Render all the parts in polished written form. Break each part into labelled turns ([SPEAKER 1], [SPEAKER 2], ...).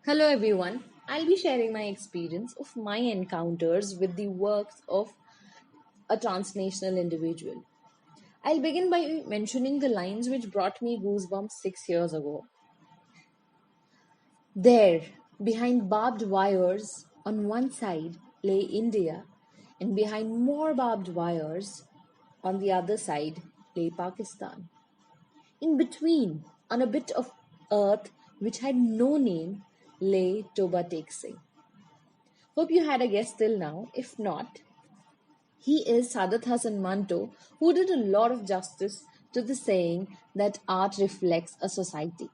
[SPEAKER 1] Hello everyone. I'll be sharing my experience of my encounters with the works of a transnational individual. I'll begin by mentioning the lines which brought me goosebumps 6 years ago. There, behind barbed wires, on one side lay India, and behind more barbed wires, on the other side lay Pakistan. In between, on a bit of earth which had no name, lay Toba Tek Singh. Hope you had a guess till now. If not, he is Sadat Hasan Manto, who did a lot of justice to the saying that art reflects a society.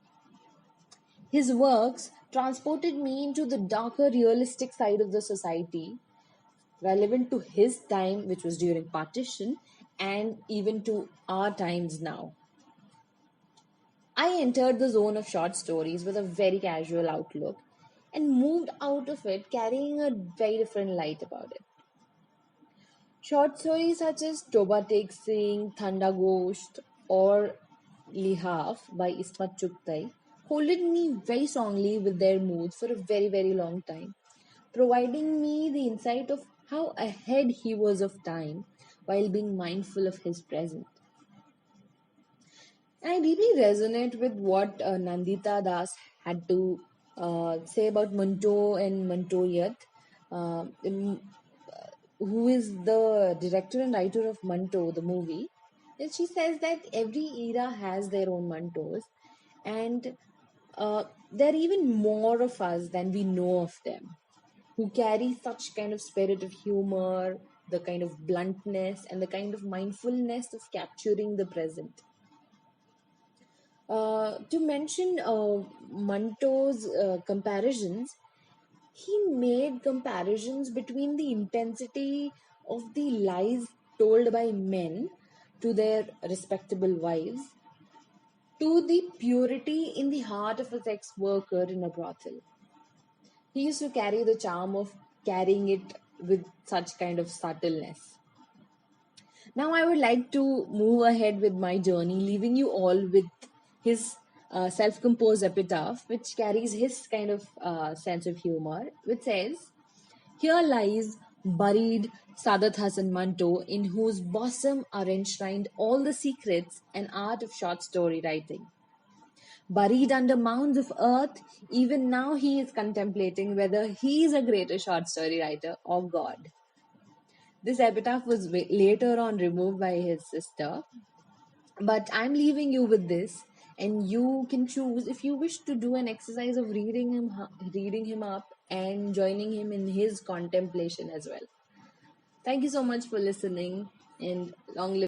[SPEAKER 1] His works transported me into the darker, realistic side of the society, relevant to his time, which was during partition, and even to our times now. I entered the zone of short stories with a very casual outlook and moved out of it carrying a very different light about it. Short stories such as Toba Tek Singh, Thanda Ghost, or Lihaf by Ismat Chugtai holded me very strongly with their moods for a very, very long time, providing me the insight of how ahead he was of time while being mindful of his present. And I deeply resonate with what Nandita Das had to say about Manto and Mantoyat. In who is the director and writer of Manto, the movie. And she says that every era has their own Mantos, and there are even more of us than we know of them, who carry such kind of spirit of humor, the kind of bluntness, and the kind of mindfulness of capturing the present. To mention Manto's comparisons, he made comparisons between the intensity of the lies told by men to their respectable wives to the purity in the heart of a sex worker in a brothel. He used to carry the charm of carrying it with such kind of subtleness. Now, I would like to move ahead with my journey, leaving you all with his self composed epitaph, which carries his kind of sense of humor, which says, here lies buried Sadat Hasan Manto, in whose bosom are enshrined all the secrets and art of short story writing. Buried under mounds of earth, even now he is contemplating whether he is a greater short story writer or God. This epitaph was later on removed by his sister, but I'm leaving you with this, and you can choose if you wish to do an exercise of reading him up, and joining him in his contemplation as well. Thank you so much for listening, and long live